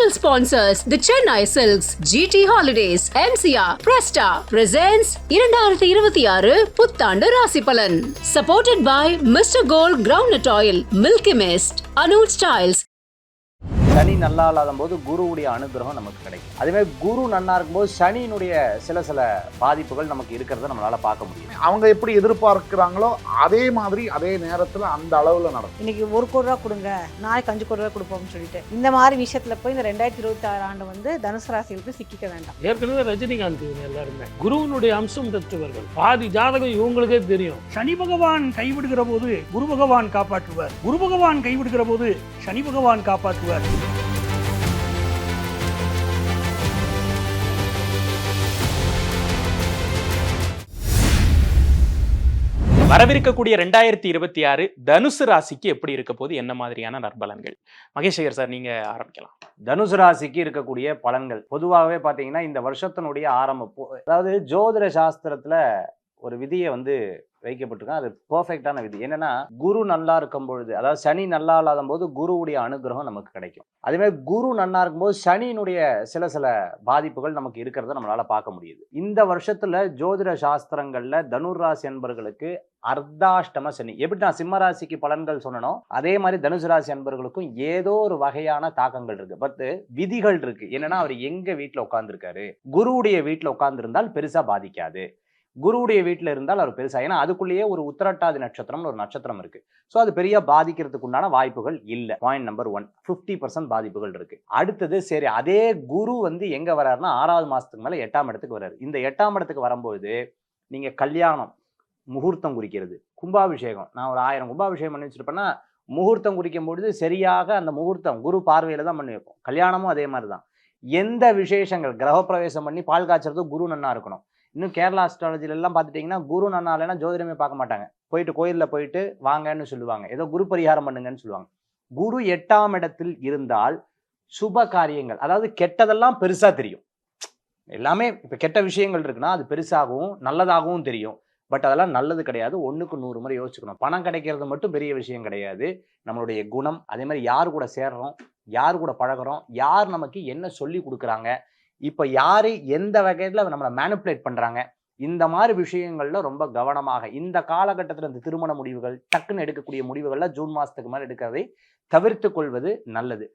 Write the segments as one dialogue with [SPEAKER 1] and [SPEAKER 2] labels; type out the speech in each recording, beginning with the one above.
[SPEAKER 1] Title sponsors the Chennai Silks, GT Holidays, MCR, Presta presents 2026 புத்தாண்டு ராசி பலன். Supported by Mr. Gold Groundnut Oil, Milky Mist, Anuj Styles.
[SPEAKER 2] சனி நல்லா இல்லாத போது குருவுடைய அனுகிரகம் நமக்கு கிடைக்கும். அதே குரு நன்னா இருக்கும்போது சனியினுடைய சில பாதிப்புகள் நமக்கு இருக்கிறத நம்மளால பார்க்க முடியும்.
[SPEAKER 3] அவங்க எப்படி எதிர்பார்க்கிறாங்களோ அதே மாதிரி அதே நேரத்துல அந்த அளவுல நடக்கும்.
[SPEAKER 4] இன்னைக்கு 1 கோடி ரூபா கொடுங்க, நாளைக்கு 5 கோடி ரூபா கொடுப்போம்னு சொல்லிட்டு இந்த மாதிரி விஷயத்துல போய் இந்த 2026 ஆண்டு வந்து தனுசு ராசிகளுக்கு சிக்கிக்க வேண்டாம்.
[SPEAKER 5] ஏற்கனவே ரஜினிகாந்த் இவங்க எல்லாருமே குருவினுடைய அம்சம் பெற்றவர்கள். பாதி ஜாதகம் இவங்களுக்கே தெரியும்.
[SPEAKER 6] சனி பகவான் கைவிடுகிற போது குரு பகவான் காப்பாற்றுவார், குரு பகவான் கைவிடுகிற போது சனி பகவான் காப்பாற்றுவார்.
[SPEAKER 7] வரவிருக்கக்கூடிய 2026 தனுசு ராசிக்கு எப்படி இருக்க போது, என்ன மாதிரியான நற்பலன்கள்? மகேஷ் சார், நீங்க ஆரம்பிக்கலாம்.
[SPEAKER 2] தனுசு ராசிக்கு இருக்கக்கூடிய பலன்கள் பொதுவாகவே பார்த்தீங்கன்னா இந்த வருஷத்தினுடைய ஆரம்பம், அதாவது ஜோதிட சாஸ்திரத்துல ஒரு விதியை வைக்கப்பட்டிருக்காங்க. அது பெர்ஃபெக்டான விதி. என்னன்னா, குரு நல்லா இருக்கும் பொழுது, அதாவது சனி நல்லா இல்லாத போது குருவுடைய அனுகிரகம் நமக்கு கிடைக்கும். அதே மாதிரி குரு நல்லா இருக்கும்போது சனியினுடைய சில பாதிப்புகள் நமக்கு இருக்கிறத நம்மளால பார்க்க முடியுது. இந்த வருஷத்துல ஜோதிட சாஸ்திரங்கள்ல தனுர் ராசி அன்பர்களுக்கு அர்த்தாஷ்டம சனி, எப்படி நான் சிம்ம ராசிக்கு பலன்கள் சொன்னனோ அதே மாதிரி தனுசு ராசி அன்பர்களுக்கும் ஏதோ ஒரு வகையான தாக்கங்கள் இருக்கு. பட் விதிகள் இருக்கு. என்னன்னா, அவர் எங்க வீட்டுல உட்கார்ந்துருக்காரு, குருவுடைய வீட்டுல உட்கார்ந்து இருந்தால் பெருசா பாதிக்காது, குருவுடைய வீட்டில் இருந்தால் அவர் பெருசா, ஏன்னா அதுக்குள்ளேயே ஒரு உத்திரட்டாதி நட்சத்திரம்னு ஒரு நட்சத்திரம் இருக்கு. ஸோ அது பெரிய பாதிக்கிறதுக்கு உண்டான வாய்ப்புகள் இல்லை. பாயிண்ட் நம்பர் 1, 50% பாதிப்புகள் இருக்கு. அடுத்தது, சரி அதே குரு எங்க வர்றாருன்னா 6வது மாசத்துக்கு மேல 8ஆம் இடத்துக்கு வர்றாரு. இந்த 8ஆம் இடத்துக்கு வரும்போது நீங்க கல்யாணம், முகூர்த்தம் குறிக்கிறது, கும்பாபிஷேகம், நான் ஒரு 1000 கும்பாபிஷேகம் பண்ணி வச்சிருப்பேன்னா முகூர்த்தம் குறிக்கும் பொழுது சரியாக அந்த முகூர்த்தம் குரு பார்வையில தான் பண்ணி வைப்போம். கல்யாணமும் அதே மாதிரி தான். எந்த விசேஷங்கள், கிரகப்பிரவேசம் பண்ணி பால் காய்ச்சறது குரு நன்னா இருக்கணும். இன்னும் கேரளா அஸ்ட்ராலஜில எல்லாம் பார்த்துட்டீங்கன்னா குரு நன்னா இல்லைன்னா ஜோதிடமே பார்க்க மாட்டாங்க. போயிட்டு கோயிலில் போயிட்டு வாங்கன்னு சொல்லுவாங்க, ஏதோ குரு பரிகாரம் பண்ணுங்கன்னு சொல்லுவாங்க. குரு 8ஆம் இடத்தில் இருந்தால் சுப காரியங்கள், அதாவது கெட்டதெல்லாம் பெருசா தெரியும். எல்லாமே இப்ப கெட்ட விஷயங்கள் இருக்குன்னா அது பெருசாகவும் நல்லதாகவும் தெரியும். பட் அதெல்லாம் நல்லது கிடையாது. 1க்கு 100 முறை யோசிச்சுக்கணும். பணம் கிடைக்கிறது மட்டும் பெரிய விஷயம் கிடையாது. நம்மளுடைய குணம், அதே மாதிரி யார் கூட சேர்றோம், யார் கூட பழகிறோம், யார் நமக்கு என்ன சொல்லி கொடுக்குறாங்க, இப்ப யாரு எந்த வகையில நம்மளை மேனிப்புலேட் பண்றாங்க, இந்த மாதிரி விஷயங்கள்ல ரொம்ப கவனமாக இந்த காலகட்டத்தில் இந்த திருமண முடிவுகள், டக்குன்னு எடுக்கக்கூடிய முடிவுகள்ல ஜூன் மாசத்துக்கு மேல எடுக்கிறதை தவிர்த்து கொள்வது நல்லது.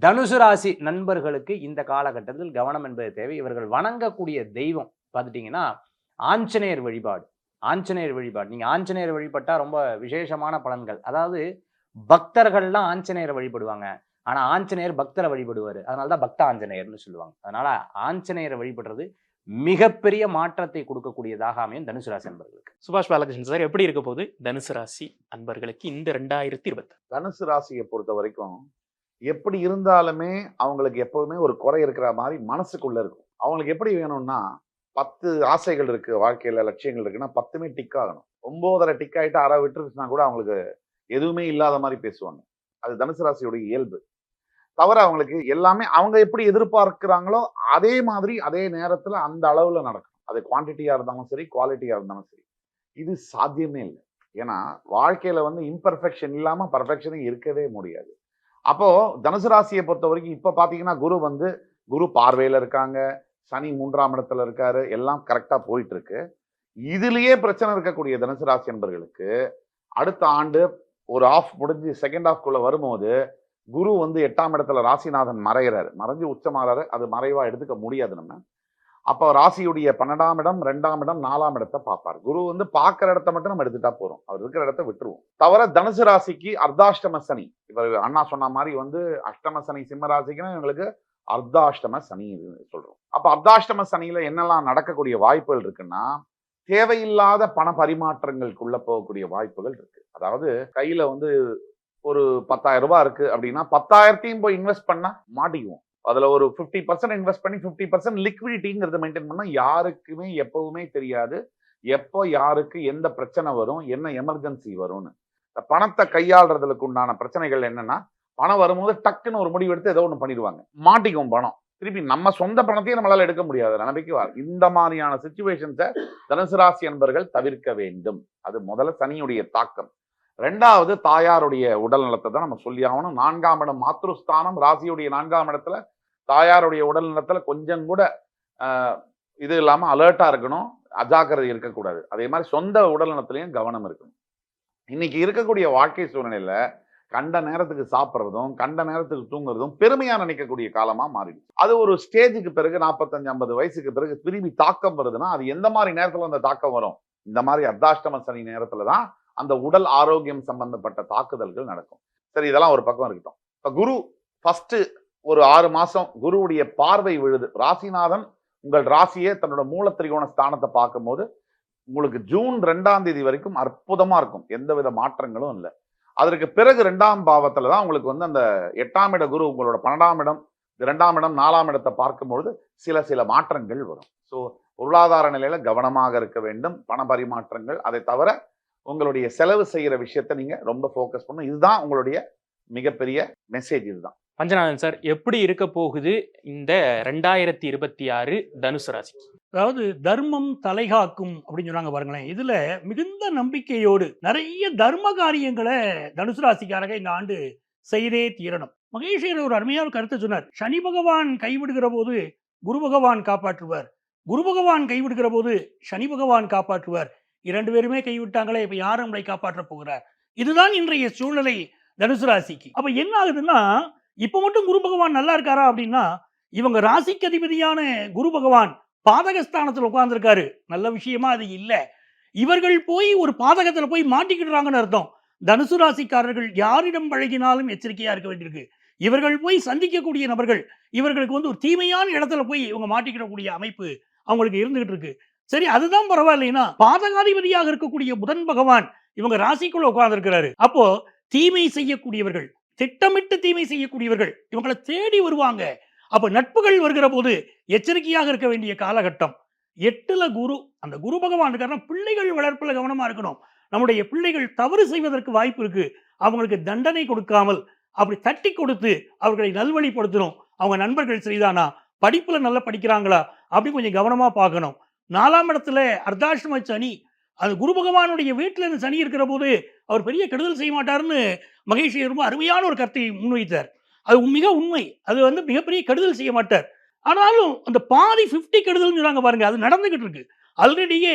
[SPEAKER 2] தனுசு ராசி நண்பர்களுக்கு இந்த காலகட்டத்தில் கவனம் என்பது தேவை. இவர்கள் வணங்கக்கூடிய தெய்வம் பார்த்துட்டீங்கன்னா ஆஞ்சநேயர் வழிபாடு. ஆஞ்சநேயர் வழிபாடு, நீங்க ஆஞ்சநேயர் வழிபட்டா ரொம்ப விசேஷமான பலன்கள். அதாவது பக்தர்கள்லாம் ஆஞ்சநேயரை வழிபடுவாங்க, ஆனா ஆஞ்சநேயர் பக்தரை வழிபடுவாரு. அதனாலதான் பக்த ஆஞ்சநேயர்னு சொல்லுவாங்க. அதனால ஆஞ்சநேயரை வழிபடுறது மிகப்பெரிய மாற்றத்தை கொடுக்கக்கூடியதாக அமையும் தனுசு ராசி அன்பர்களுக்கு.
[SPEAKER 7] சுபாஷ் பாலகிருஷ்ணன் சார், எப்படி இருக்க போது தனுசு ராசி அன்பர்களுக்கு இந்த 2026?
[SPEAKER 3] தனுசு ராசியை பொறுத்த வரைக்கும் எப்படி இருந்தாலுமே அவங்களுக்கு எப்பவுமே ஒரு குறை இருக்கிற மாதிரி மனசுக்குள்ள இருக்கும். அவங்களுக்கு எப்படி வேணும்னா, 10 ஆசைகள் இருக்கு வாழ்க்கையில, லட்சியங்கள் இருக்குன்னா 10மே டிக் ஆகணும். 9.5 டிக் ஆகிட்டு 6 விட்டுருச்சுன்னா கூட அவங்களுக்கு எதுவுமே இல்லாத மாதிரி பேசுவாங்க. அது தனுசு ராசியோட இயல்பு. தவிர அவங்களுக்கு எல்லாமே அவங்க எப்படி எதிர்பார்க்கிறாங்களோ அதே மாதிரி அதே நேரத்துல அந்த அளவுல நடக்கும். அது குவான்டிட்டியா இருந்தாலும் சரி, குவாலிட்டியா இருந்தாலும் சரி. இது சாத்தியமே இல்லை. ஏன்னா வாழ்க்கையில இம்பர்ஃபெக்ஷன் இல்லாம பர்ஃபெக்ஷனே இருக்கவே முடியாது. அப்போ தனுசு ராசியை பொறுத்த வரைக்கும் இப்ப பாத்தீங்கன்னா குரு பார்வையில இருக்காங்க, சனி 3ஆம் இடத்துல இருக்காரு, எல்லாம் கரெக்டா போயிட்டு இருக்கு. இதுலயே பிரச்சனை இருக்கக்கூடிய தனுசு ராசி என்பர்களுக்கு அடுத்த ஆண்டு ஒரு ஆஃப் முடிஞ்சு செகண்ட் ஆஃப்குள்ள வரும்போது குரு 8ஆம் இடத்துல ராசிநாதன் மறைஞ்சு உச்சமாறாரு. அது மறைவா எடுத்துக்க முடியாது நம்ம. அப்போ ராசியுடைய 12ஆம் இடம், 2ஆம் இடம், 4ஆம் இடத்தை பார்ப்பார். குரு பார்க்குற இடத்த மட்டும் நம்ம எடுத்துட்டா போறோம், அவர் இருக்கிற இடத்த விட்டுருவோம். தவிர தனுசு ராசிக்கு அர்த்தாஷ்டம சனி, இவர் அண்ணா சொன்ன மாதிரி அஷ்டம சனி சிம்ம ராசிக்குன்னா இவங்களுக்கு அர்த்தாஷ்டம சனி சொல்றோம். அப்ப அர்த்தாஷ்டம சனியில என்னெல்லாம் நடக்கக்கூடிய வாய்ப்புகள் இருக்குன்னா, தேவையில்லாத பண பரிமாற்றங்களுக்குள்ள போகக்கூடிய வாய்ப்புகள் இருக்கு. அதாவது கையில ஒரு 10,000 ரூபாய் இருக்கு அப்படின்னா 10,000த்தையும் போய் இன்வெஸ்ட் பண்ணா மாட்டிக்குவோம். அதுல ஒரு 50% இன்வெஸ்ட் பண்ணி 50% லிக்விடிட்டிங்கிறத மெயின்டைன் பண்ணா யாருக்குமே எப்பவுமே தெரியாது எப்போ யாருக்கு எந்த பிரச்சனை வரும், என்ன எமர்ஜென்சி வரும்னு. பணத்தை கையாளுறதுக்கு உண்டான பிரச்சனைகள் என்னன்னா, பணம் வரும்போது டக்குன்னு ஒரு முடிவு எடுத்து ஏதோ ஒன்று பண்ணிடுவாங்க, மாட்டிக்கும் பணம். திருப்பி நம்ம சொந்த பணத்தையும் நம்மளால எடுக்க முடியாது நிலைமைக்கு வர. இந்த மாதிரியான சிச்சுவேஷன்ஸை தனுசு ராசி என்பர்கள் தவிர்க்க வேண்டும். அது முதல்ல சனியுடைய தாக்கம். 2வது தாயாருடைய உடல் நலத்தை தான் நம்ம சொல்லி ஆகணும். 4ஆம் இடம் மாத்ருஸ்தானம், ராசியுடைய 4ஆம் இடத்துல தாயாருடைய உடல் நலத்துல கொஞ்சம் கூட இது இல்லாம அலர்ட்டா இருக்கணும், அஜாக்கிரதை இருக்கக்கூடாது. அதே மாதிரி சொந்த உடல் நலத்திலையும் கவனம் இருக்கணும். இன்னைக்கு இருக்கக்கூடிய வாழ்க்கை சூழ்நிலையில கண்ட நேரத்துக்கு சாப்பிட்றதும் கண்ட நேரத்துக்கு தூங்குறதும் பெருமையா நினைக்கக்கூடிய காலமா மாறிடுச்சு. அது ஒரு ஸ்டேஜுக்கு பிறகு 45-50 வயசுக்கு பிறகு திரும்பி தாக்கம் வருதுன்னா அது எந்த மாதிரி நேரத்துல அந்த தாக்கம் வரும்? இந்த மாதிரி அர்த்தாஷ்டம சனி நேரத்துலதான் அந்த உடல் ஆரோக்கியம் சம்பந்தப்பட்ட தாக்குதல்கள் நடக்கும். சரி, இதெல்லாம் ஒரு பக்கம் இருக்கட்டும். இப்ப குரு ஃபர்ஸ்ட் ஒரு 6 மாசம் குருவுடைய பார்வை விழுது. ராசிநாதன் உங்கள் ராசியே தன்னோட மூல திரிகோண ஸ்தானத்தை பார்க்கும்போது உங்களுக்கு ஜூன் 2ஆம் தேதி வரைக்கும் அற்புதமா இருக்கும், எந்தவித மாற்றங்களும் இல்லை. அதற்கு பிறகு 2ஆம் பாவத்துல தான் உங்களுக்கு வந்து அந்த 8ஆம் இட குரு உங்களோட 12ஆம் இடம், 2ஆம் இடம், 4ஆம் இடத்தை பார்க்கும்பொழுது சில மாற்றங்கள் வரும். ஸோ பொருளாதார நிலையில கவனமாக இருக்க வேண்டும், பண பரிமாற்றங்கள். அதை தவிர உங்களுடைய செலவு செய்யற விஷயத்த நீங்க ரொம்ப ஃபோக்கஸ் பண்ணணும். இதுதான் உங்களுடைய மிகப்பெரிய மெசேஜ். இதுதான்.
[SPEAKER 7] பஞ்சநாதன் சார், எப்படி இருக்க போகுது இந்த 2026 தனுசு ராசி?
[SPEAKER 6] அதாவது தர்மம் தலைகாக்கும் அப்படின்னு சொன்னாங்க பாருங்களேன். இதுல மிகுந்த நம்பிக்கையோடு நிறைய தர்ம காரியங்களை தனுசு ராசிக்காரங்க இந்த ஆண்டு செய்தே தீரணும். மகேஷர் ஒரு அருமையான கருத்தை சொன்னார். சனி பகவான் கைவிடுகிற போது குரு பகவான் காப்பாற்றுவார், குரு பகவான் கைவிடுகிற போது சனி பகவான் காப்பாற்றுவார். 2 பேருமே கைவிட்டாங்களே, இப்ப யார் நம்மளை காப்பாற்ற போகிறார்? இதுதான் இன்றைய சூழ்நிலை தனுசு ராசிக்கு. அப்ப என்ன ஆகுதுன்னா, இப்ப மட்டும் குரு பகவான் நல்லா இருக்காரா அப்படின்னா, இவங்க ராசிக்கு அதிபதியான குரு பகவான் பாதகஸ்தானத்தில் உட்கார்ந்துருக்காரு. நல்ல விஷயமா அது இல்ல. இவர்கள் போய் ஒரு பாதகத்துல போய் மாட்டிக்கிடுறாங்கன்னு அர்த்தம். தனுசு ராசிக்காரர்கள் யாரிடம் பழகினாலும் எச்சரிக்கையா இருக்க வேண்டியிருக்கு. இவர்கள் போய் சந்திக்கக்கூடிய நபர்கள் இவர்களுக்கு வந்து ஒரு தீமையான இடத்துல போய் இவங்க மாட்டிக்கிடக்கூடிய அமைப்பு அவங்களுக்கு இருந்துகிட்டு இருக்கு. சரி, அதுதான் பரவாயில்லைன்னா, பாதகாதிபதியாக இருக்கக்கூடிய புதன் பகவான் இவங்க ராசிக்குள்ள உட்கார்ந்துருக்கிறாரு. அப்போ தீமை செய்யக்கூடியவர்கள், திட்டமிட்டு தீமை செய்யக்கூடியவர்கள் இவங்களை தேடி வருவாங்க. அப்ப நட்புகள் வருகிற போது எச்சரிக்கையாக இருக்க வேண்டிய காலகட்டம். 8ல குரு, அந்த குரு பகவான் இருக்காருன்னா பிள்ளைகள் வளர்ப்புல கவனமா இருக்கணும். நம்முடைய பிள்ளைகள் தவறு செய்வதற்கு வாய்ப்பு இருக்கு. அவங்களுக்கு தண்டனை கொடுக்காமல் அப்படி தட்டி கொடுத்து அவர்களை நல்வழிப்படுத்தணும். அவங்க நண்பர்கள் சரிதானா, படிப்புல நல்லா படிக்கிறாங்களா, அப்படி கொஞ்சம் கவனமா பார்க்கணும். 4ஆம் இடத்துல அர்த்தாஷ்டம சனி, அது குரு பகவானுடைய வீட்டில் இருந்து சனி இருக்கிற போது அவர் பெரிய கெடுதல் செய்ய மாட்டாருன்னு மகேஷ் ரொம்ப அருமையான ஒரு கருத்தை முன்வைத்தார். அது மிக உண்மை. அது வந்து மிகப்பெரிய கெடுதல் செய்ய மாட்டார். ஆனாலும் அந்த பாதி 50 கெடுதல் சொன்னாங்க பாருங்க, அது நடந்துகிட்டு இருக்கு. ஆல்ரெடியே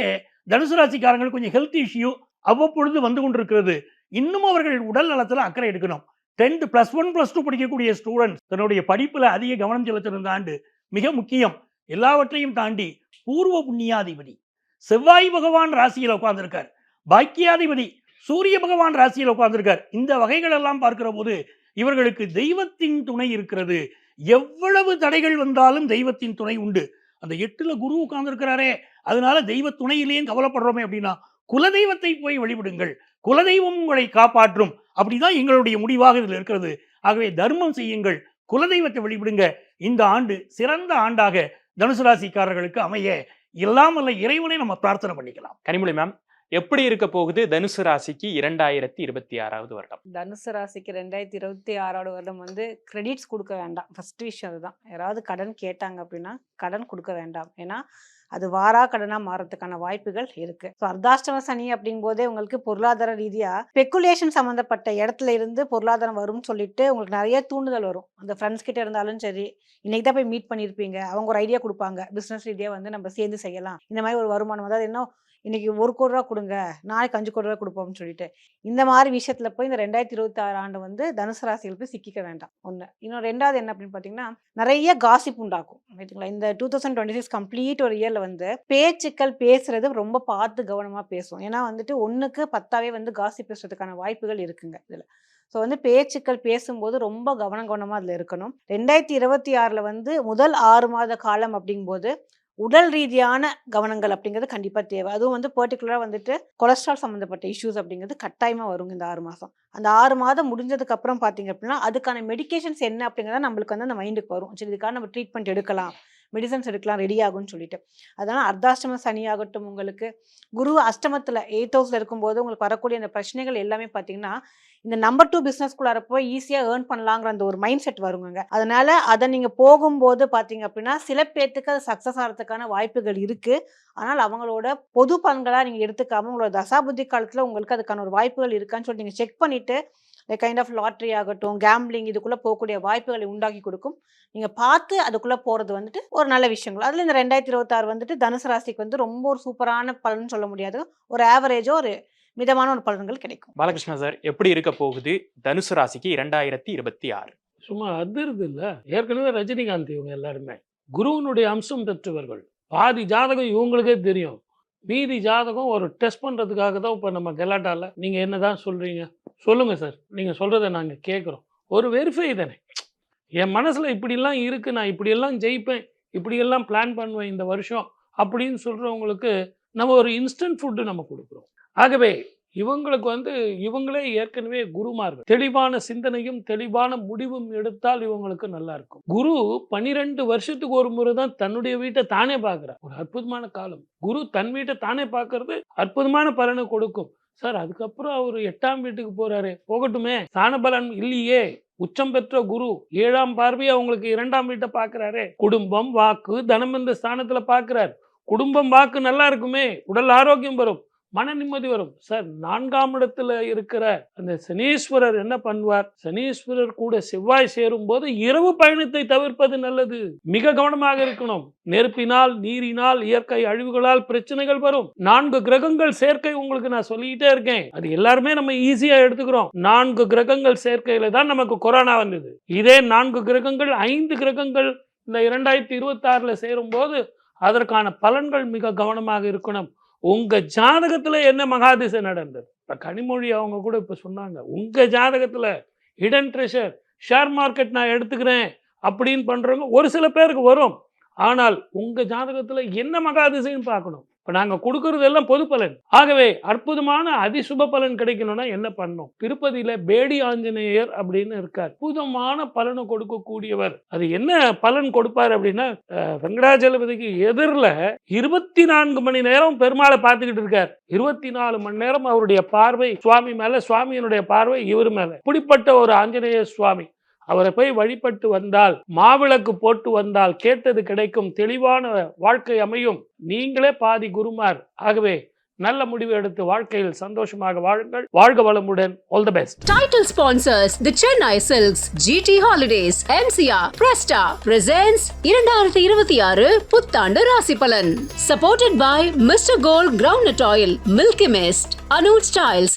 [SPEAKER 6] தனுசு ராசிக்காரங்களுக்கு கொஞ்சம் ஹெல்த் இஷ்யூ அவ்வப்பொழுது வந்து கொண்டிருக்கிறது. இன்னும் அவர்கள் உடல் நலத்துல அக்கறை எடுக்கணும். 10th +1 +2 படிக்கக்கூடிய ஸ்டூடெண்ட்ஸ் தன்னுடைய படிப்புல அதிக கவனம் செலுத்திருந்த ஆண்டு மிக முக்கியம். எல்லாவற்றையும் தாண்டி பூர்வ புண்ணியாதிபதி செவ்வாய் பகவான் ராசியில் உட்கார்ந்திருக்கார், பாக்கியாதிபதி சூரிய பகவான் ராசியில் உட்கார்ந்திருக்கார். இந்த வகைகள் எல்லாம் பார்க்கிற போது இவர்களுக்கு தெய்வத்தின் துணை இருக்கிறது. எவ்வளவு தடைகள் வந்தாலும் தெய்வத்தின் துணை உண்டு. அந்த 8ல குரு உட்கார்ந்திருக்கிறாரே, அதனால தெய்வ துணையிலேயும் கவலைப்படுறோமே அப்படின்னா, குலதெய்வத்தை போய் வழிபடுங்கள், குலதெய்வம் உங்களை காப்பாற்றும். அப்படிதான் எங்களுடைய முடிவாக இதில் இருக்கிறது. ஆகவே தர்மம் செய்யுங்கள், குலதெய்வத்தை வழிபடுங்க. இந்த ஆண்டு சிறந்த ஆண்டாக தனுசு ராசிக்காரர்களுக்கு அமைய எல்லாம் வல்ல இறைவனை நம்ம பிரார்த்தனை பண்ணிக்கலாம்.
[SPEAKER 7] கனிமொழி மேம், எப்படி இருக்க போகுது தனுசு ராசிக்கு 2026வது வருடம்?
[SPEAKER 4] தனுசு ராசிக்கு 2026 வருடம் வந்து கிரெடிட்ஸ் கொடுக்க வேண்டாம். ஃபர்ஸ்ட் விஷயம் அதுதான். யாராவது கடன் கேட்டாங்க அப்படின்னா கடன் கொடுக்க வேண்டாம். ஏன்னா அது வாரா கடனா மாறதுக்கான வாய்ப்புகள் இருக்கு. ஸோ அர்த்தாஷ்டம சனி அப்படிங்கும் போதே உங்களுக்கு பொருளாதார ரீதியா ஸ்பெகுலேஷன் சம்பந்தப்பட்ட இடத்துல இருந்து பொருளாதாரம் வரும்னு சொல்லிட்டு உங்களுக்கு நிறைய தூண்டுதல் வரும். அந்த ஃப்ரெண்ட்ஸ் கிட்ட இருந்தாலும் சரி, இன்னைக்கு தான் போய் மீட் பண்ணியிருப்பீங்க, அவங்க ஒரு ஐடியா கொடுப்பாங்க, பிசினஸ் ரீதியா வந்து நம்ம சேர்ந்து செய்யலாம், இந்த மாதிரி ஒரு வருமானம், அதாவது என்ன இன்னைக்கு 1 கோடி ரூபா கொடுங்க, நாளைக்கு 5 கோடி ரூபா கொடுப்போம்னு சொல்லிட்டு இந்த மாதிரி விஷயத்துல போய் இந்த 2026 ஆண்டு வந்து தனுசு ராசிகள் போய் சிக்கிக்க வேண்டாம். ஒன்று. இன்னும் 2வது என்ன அப்படின்னு பார்த்தீங்கன்னா, நிறைய காசிப் உண்டாக்கும். ரைட்டுங்களா? இந்த 2026 கம்ப்ளீட் ஒரு இயர்ல வந்து பேச்சுக்கள் பேசுறது ரொம்ப பார்த்து கவனமா பேசும். ஏன்னா வந்துட்டு 1க்கு 10ஆவே வந்து காசிப் பேசுறதுக்கான வாய்ப்புகள் இருக்குங்க இதுல. ஸோ வந்து பேச்சுக்கள் பேசும்போது ரொம்ப கவனமா அதுல இருக்கணும். 2026ல வந்து முதல் 6 மாத காலம் அப்படிங்கும்போது உடல் ரீதியான கவனங்கள் அப்படிங்கிறது கண்டிப்பா தேவை. அதுவும் வந்து பர்டிகுலரா வந்துட்டு கொலஸ்ட்ரால் சம்பந்தப்பட்ட இஷ்யூஸ் அப்படிங்கிறது கட்டாயமா வருங்க இந்த 6 மாதம். அந்த 6 மாதம் முடிஞ்சதுக்கு அப்புறம் பாத்தீங்க அப்படின்னா அதுக்கான மெடிகேஷன்ஸ் என்ன அப்படிங்கிறத நம்மளுக்கு வந்து அந்த மைண்டுக்கு வரும். சரி, இதுக்காக நம்ம ட்ரீட்மெண்ட் எடுக்கலாம், மெடிசன்ஸ் எடுக்கலாம், ரெடி ஆகும்னு சொல்லிட்டு. அதனால அர்த்தாஷ்டம சனி ஆகட்டும், உங்களுக்கு குரு அஷ்டமத்துல 8th ஹவுஸ்ல இருக்கும்போது உங்களுக்கு வரக்கூடிய அந்த பிரச்சனைகள் எல்லாமே பாத்தீங்கன்னா இந்த நம்பர் 2 பிசினஸ்குள்ளார போய் ஈஸியா ஏர்ன் பண்ணலாங்கிற அந்த ஒரு மைண்ட் செட் வருங்க. அதனால அதை நீங்க போகும்போது பாத்தீங்க அப்படின்னா சில பேர்த்துக்கு அது சக்சஸ் ஆகிறதுக்கான வாய்ப்புகள் இருக்கு. ஆனால் அவங்களோட பொது பலன்களா நீங்க எடுத்துக்காம உங்களோட தசாபுத்தி காலத்துல உங்களுக்கு அதுக்கான ஒரு வாய்ப்புகள் இருக்கான்னு சொல்லி நீங்க செக் பண்ணிட்டு கைண்ட் ஆஃப் லாட்ரி ஆகட்டும், கேம்பிளிங் இதுக்குள்ளே போகக்கூடிய வாய்ப்புகளை உண்டாக்கி கொடுக்கும். நீங்கள் பார்த்து அதுக்குள்ளே போகிறது வந்துட்டு ஒரு நல்ல விஷயங்கள். அதில் இந்த 2026 வந்துட்டு தனுசு ராசிக்கு வந்து ரொம்ப ஒரு சூப்பரான பலன் சொல்ல முடியாது, ஒரு ஆவரேஜோ ஒரு மிதமான ஒரு பலன்கள் கிடைக்கும்.
[SPEAKER 7] பாலகிருஷ்ணா சார், எப்படி இருக்க போகுது தனுசு ராசிக்கு 2026?
[SPEAKER 5] சும்மா அதிருது இல்ல. ஏற்கனவே ரஜினிகாந்த் இவங்க எல்லாருமே குருவினுடைய அம்சம் பெற்றவர்கள். பாதி ஜாதகம் இவங்களுக்கே தெரியும், மீதி ஜாதகம் ஒரு டெஸ்ட் பண்ணுறதுக்காக தான். இப்போ நம்ம கெலாட்டால நீங்கள் என்ன தான் சொல்கிறீங்க சொல்லுங்கள் சார், நீங்கள் சொல்கிறத நாங்கள் கேட்குறோம். ஒரு வெரிஃபை தானே. என் மனசில் இப்படிலாம் இருக்குது, நான் இப்படியெல்லாம் ஜெயிப்பேன், இப்படியெல்லாம் பிளான் பண்ணுவேன் இந்த வருஷம் அப்படின்னு சொல்கிறவங்களுக்கு நம்ம ஒரு இன்ஸ்டன்ட் ஃபுட்டு நம்ம கொடுக்குறோம். ஆகவே இவங்களுக்கு வந்து இவங்களே ஏற்கனவே குருமார்கள். தெளிவான சிந்தனையும் தெளிவான முடிவும் எடுத்தால் இவங்களுக்கு நல்லா இருக்கும். குரு 12 வருஷத்துக்கு ஒரு முறை தான் தன்னுடைய வீட்டை தானே பார்க்குறார். ஒரு அற்புதமான காலம். குரு தன் வீட்டை தானே பார்க்கறது அற்புதமான பலனை கொடுக்கும். சார், அதுக்கப்புறம் அவர் 8ஆம் வீட்டுக்கு போறாரு, போகட்டுமே, ஸ்தான பலன் இல்லையே. உச்சம் பெற்ற குரு 7ஆம் பார்வையை அவங்களுக்கு 2ஆம் வீட்டை பார்க்கிறாரு. குடும்பம், வாக்கு, தனம் இந்த ஸ்தானத்துல பார்க்கிறார். குடும்பம், வாக்கு நல்லா இருக்குமே, உடல் ஆரோக்கியம் வரும், மன நிம்மதி வரும். சார், 4ஆம் இடத்துல இருக்கிற அந்த சனீஸ்வரர் என்ன பண்ணுவார்? சனீஸ்வரர் கூட செவ்வாய் சேரும் போது இரவு பயணத்தை தவிர்ப்பது நல்லது. மிக கவனமாக இருக்கணும். நெருப்பினால், நீரினால், இயற்கை அழிவுகளால் பிரச்சனைகள் வரும். 4 கிரகங்கள் சேர்க்கை உங்களுக்கு நான் சொல்லிக்கிட்டே இருக்கேன். அது எல்லாருமே நம்ம ஈஸியா எடுத்துக்கிறோம். 4 கிரகங்கள் சேர்க்கையில தான் நமக்கு கொரோனா வந்தது. இதே 4 கிரகங்கள் 5 கிரகங்கள் இந்த 2026 சேரும் போது அதற்கான பலன்கள் மிக கவனமாக இருக்கணும். உங்க ஜாதகத்துல என்ன மகாதிசை நடந்தது? இப்ப கனிமொழி அவங்க கூட இப்ப சொன்னாங்க, உங்க ஜாதகத்துல ஹிடன் ட்ரெஷர், ஷேர் மார்க்கெட் நான் எடுத்துக்கிறேன் அப்படின்னு பண்றவங்க ஒரு சில பேருக்கு வரும். ஆனால் உங்க ஜாதகத்துல என்ன மகாதிசைன்னு பார்க்கணும். இப்ப நாங்க கொடுக்கறது எல்லாம் பொது பலன். ஆகவே அற்புதமான அதிசுப பலன் கிடைக்கணும்னா என்ன பண்ணணும்? திருப்பதியில பேடி ஆஞ்சநேயர் அப்படின்னு இருக்கார். அற்புதமான பலனை கொடுக்கக்கூடியவர். அது என்ன பலன் கொடுப்பார் அப்படின்னா, வெங்கடாஜலபதிக்கு எதிரில் 24 மணி நேரம் பெருமாளை பார்த்துக்கிட்டு இருக்கார். 24 மணி நேரம் அவருடைய பார்வை சுவாமி மேல, சுவாமியினுடைய பார்வை இவர் மேல. இப்படிப்பட்ட ஒரு ஆஞ்சநேய சுவாமி, அவரை போய் வழிபட்டு வந்தால், மாவிளக்கு போட்டு வந்தால் கேட்டது கிடைக்கும், தெளிவான வாழ்க்கை அமையும். நீங்களே பாதி குருமார். ஆகவே நல்ல முடிவு எடுத்து வாழ்க்கையில் சந்தோஷமாக வாழுங்கள். வாழ்க வளமுடன். All the best.
[SPEAKER 1] Title sponsors the Chennai Silks, GT Holidays, MCR, Presta presents 2026 புத்தாண்டு ராசி பலன். Supported by Mr. Gold Groundnut Oil, Milky Mist, Anuj Styles,